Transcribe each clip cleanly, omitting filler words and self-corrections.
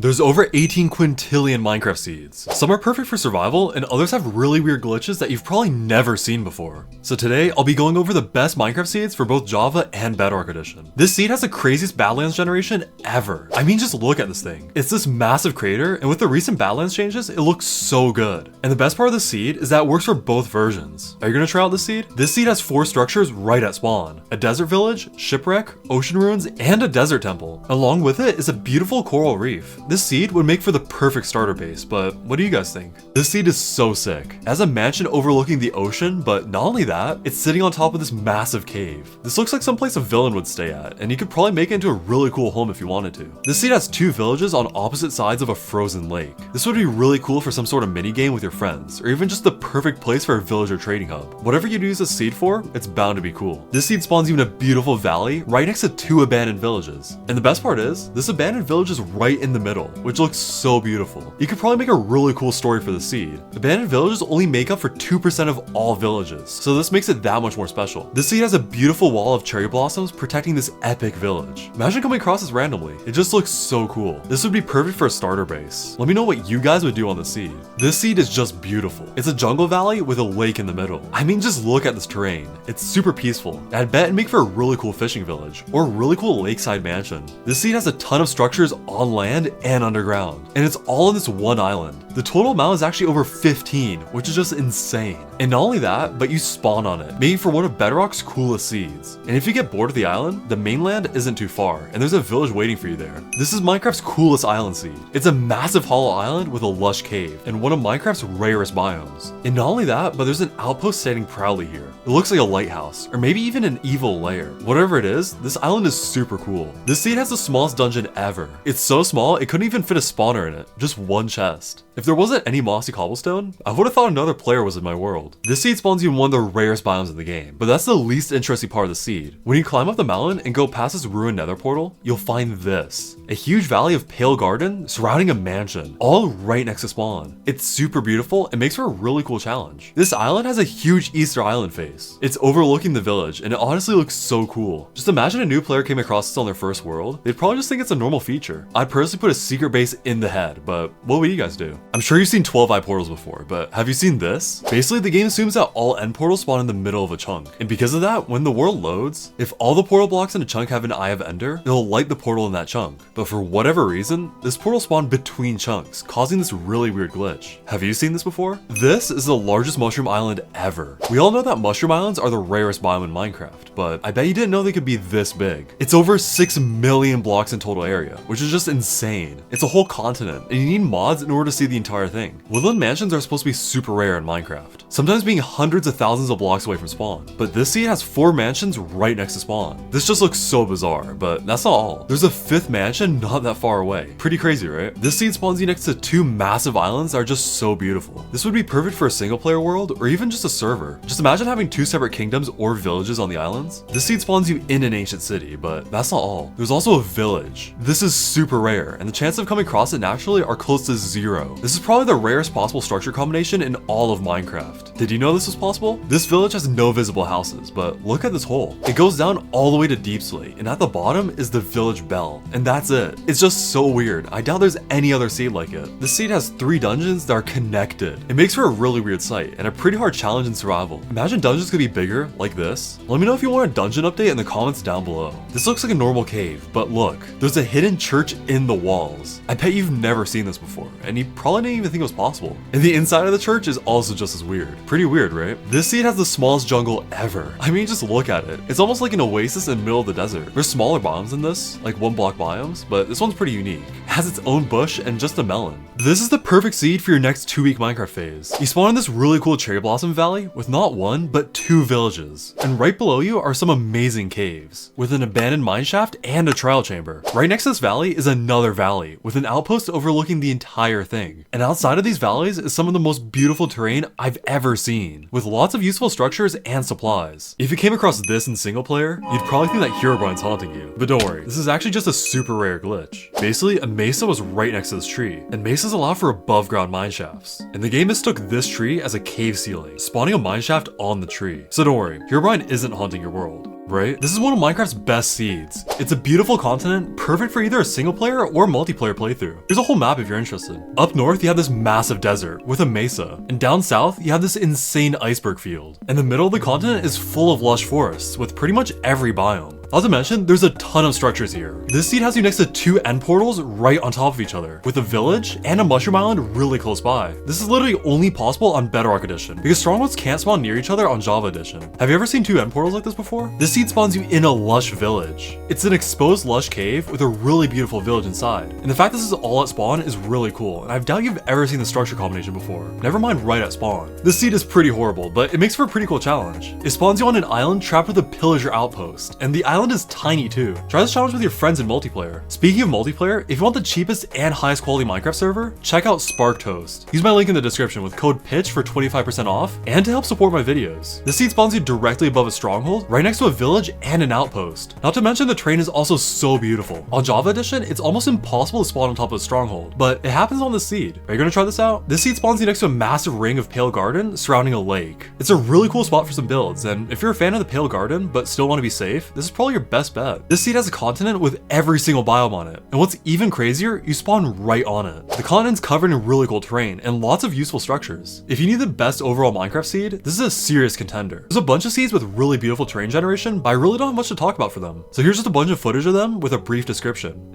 There's over 18 quintillion Minecraft seeds. Some are perfect for survival, and others have really weird glitches that you've probably never seen before. So today, I'll be going over the best Minecraft seeds for both Java and Bedrock Edition. This seed has the craziest Badlands generation ever. I mean, just look at this thing. It's this massive crater, and with the recent Badlands changes, it looks so good. And the best part of the seed is that it works for both versions. Are you gonna try out this seed? This seed has 4 structures right at spawn: a desert village, shipwreck, ocean ruins, and a desert temple. Along with it is a beautiful coral reef. This seed would make for the perfect starter base, but what do you guys think? This seed is so sick. It has a mansion overlooking the ocean, but not only that, it's sitting on top of this massive cave. This looks like someplace a villain would stay at, and you could probably make it into a really cool home if you wanted to. This seed has 2 villages on opposite sides of a frozen lake. This would be really cool for some sort of mini game with your friends, or even just the perfect place for a villager trading hub. Whatever you'd use this seed for, it's bound to be cool. This seed spawns you in a beautiful valley right next to 2 abandoned villages. And the best part is, this abandoned village is right in the middle, which looks so beautiful. You could probably make a really cool story for the seed. Abandoned villages only make up for 2% of all villages, so this makes it that much more special. This seed has a beautiful wall of cherry blossoms protecting this epic village. Imagine coming across this randomly. It just looks so cool. This would be perfect for a starter base. Let me know what you guys would do on the seed. This seed is just beautiful. It's a jungle valley with a lake in the middle. I mean, just look at this terrain. It's super peaceful. I'd bet it'd make for a really cool fishing village or a really cool lakeside mansion. This seed has a ton of structures on land and underground, and it's all on this one island. The total amount is actually over 15, which is just insane. And not only that, but you spawn on it, making for one of Bedrock's coolest seeds. And if you get bored of the island, the mainland isn't too far, and there's a village waiting for you there. This is Minecraft's coolest island seed. It's a massive hollow island with a lush cave, and one of Minecraft's rarest biomes. And not only that, but there's an outpost standing proudly here. It looks like a lighthouse, or maybe even an evil lair. Whatever it is, this island is super cool. This seed has the smallest dungeon ever. It's so small, it couldn't even fit a spawner in it, just one chest. If there wasn't any mossy cobblestone, I would have thought another player was in my world. This seed spawns you in one of the rarest biomes in the game, but that's the least interesting part of the seed. When you climb up the mountain and go past this ruined nether portal, you'll find this. A huge valley of pale garden surrounding a mansion, all right next to spawn. It's super beautiful and makes for a really cool challenge. This island has a huge Easter Island face. It's overlooking the village, and it honestly looks so cool. Just imagine a new player came across this on their first world. They'd probably just think it's a normal feature. I'd personally put a secret base in the head, but what would you guys do? I'm sure you've seen 12-eye portals before, but have you seen this? Basically, the game assumes that all end portals spawn in the middle of a chunk. And because of that, when the world loads, if all the portal blocks in a chunk have an Eye of Ender, it'll light the portal in that chunk. But for whatever reason, this portal spawned between chunks, causing this really weird glitch. Have you seen this before? This is the largest mushroom island ever. We all know that mushroom islands are the rarest biome in Minecraft, but I bet you didn't know they could be this big. It's over 6 million blocks in total area, which is just insane. It's a whole continent, and you need mods in order to see the entire thing. Woodland mansions are supposed to be super rare in Minecraft, sometimes being hundreds of thousands of blocks away from spawn, but this seed has 4 mansions right next to spawn. This just looks so bizarre, but that's not all. There's a 5th mansion not that far away. Pretty crazy, right? This seed spawns you next to 2 massive islands that are just so beautiful. This would be perfect for a single player world or even just a server. Just imagine having 2 separate kingdoms or villages on the islands. This seed spawns you in an ancient city, but that's not all. There's also a village. This is super rare, and the chances of coming across it naturally are close to 0. This is probably the rarest possible structure combination in all of Minecraft. Did you know this was possible? This village has no visible houses, but look at this hole. It goes down all the way to deep slate, and at the bottom is the village bell, and that's it. It's just so weird. I doubt there's any other seed like it. This seed has 3 dungeons that are connected. It makes for a really weird sight and a pretty hard challenge in survival. Imagine dungeons could be bigger, like this. Let me know if you want a dungeon update in the comments down below. This looks like a normal cave, but look, there's a hidden church in the walls. I bet you've never seen this before, and you probably didn't even think it was possible. And the inside of the church is also just as weird. Pretty weird, right? This seed has the smallest jungle ever. I mean, just look at it. It's almost like an oasis in the middle of the desert. There's smaller biomes in this, like 1-block biomes, but this one's pretty unique. It has its own bush and just a melon. This is the perfect seed for your next 2-week Minecraft phase. You spawn in this really cool cherry blossom valley with not 1, but 2 villages. And right below you are some amazing caves, with an abandoned mineshaft and a trial chamber. Right next to this valley is another valley, with an outpost overlooking the entire thing. And outside of these valleys is some of the most beautiful terrain I've ever seen, with lots of useful structures and supplies. If you came across this in single player, you'd probably think that Herobrine's haunting you. But don't worry, this is actually just a super rare glitch. Basically, a mesa was right next to this tree, and mesas allow for above ground mineshafts. And the game mistook this tree as a cave ceiling, spawning a mineshaft on the tree. So don't worry, Herobrine isn't haunting your world. Right? This is one of Minecraft's best seeds. It's a beautiful continent, perfect for either a single player or multiplayer playthrough. Here's a whole map if you're interested. Up north, you have this massive desert with a mesa. And down south, you have this insane iceberg field. And the middle of the continent is full of lush forests with pretty much every biome. Not to mention, there's a ton of structures here. This seed has you next to 2 end portals right on top of each other, with a village and a mushroom island really close by. This is literally only possible on Bedrock Edition, because strongholds can't spawn near each other on Java Edition. Have you ever seen 2 end portals like this before? This seed spawns you in a lush village. It's an exposed lush cave with a really beautiful village inside. And the fact this is all at spawn is really cool, and I doubt you've ever seen the structure combination before. Never mind right at spawn. This seed is pretty horrible, but it makes for a pretty cool challenge. It spawns you on an island trapped with a pillager outpost, and the island is tiny too. Try this challenge with your friends in multiplayer. Speaking of multiplayer, if you want the cheapest and highest quality Minecraft server, check out Spark Toast. Use my link in the description with code Pitcch for 25% off and to help support my videos. This seed spawns you directly above a stronghold, right next to a village and an outpost. Not to mention the terrain is also so beautiful. On Java Edition, it's almost impossible to spawn on top of a stronghold, but it happens on the seed. Are you gonna try this out? This seed spawns you next to a massive ring of pale garden surrounding a lake. It's a really cool spot for some builds, and if you're a fan of the pale garden but still want to be safe, this is probably your best bet. This seed has a continent with every single biome on it, and what's even crazier, you spawn right on it. The continent's covered in really cool terrain and lots of useful structures. If you need the best overall Minecraft seed, this is a serious contender. There's a bunch of seeds with really beautiful terrain generation, but I really don't have much to talk about for them. So here's just a bunch of footage of them with a brief description.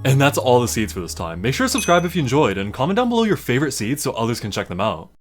And that's all the seeds for this time. Make sure to subscribe if you enjoyed and comment down below your favorite seeds so others can check them out.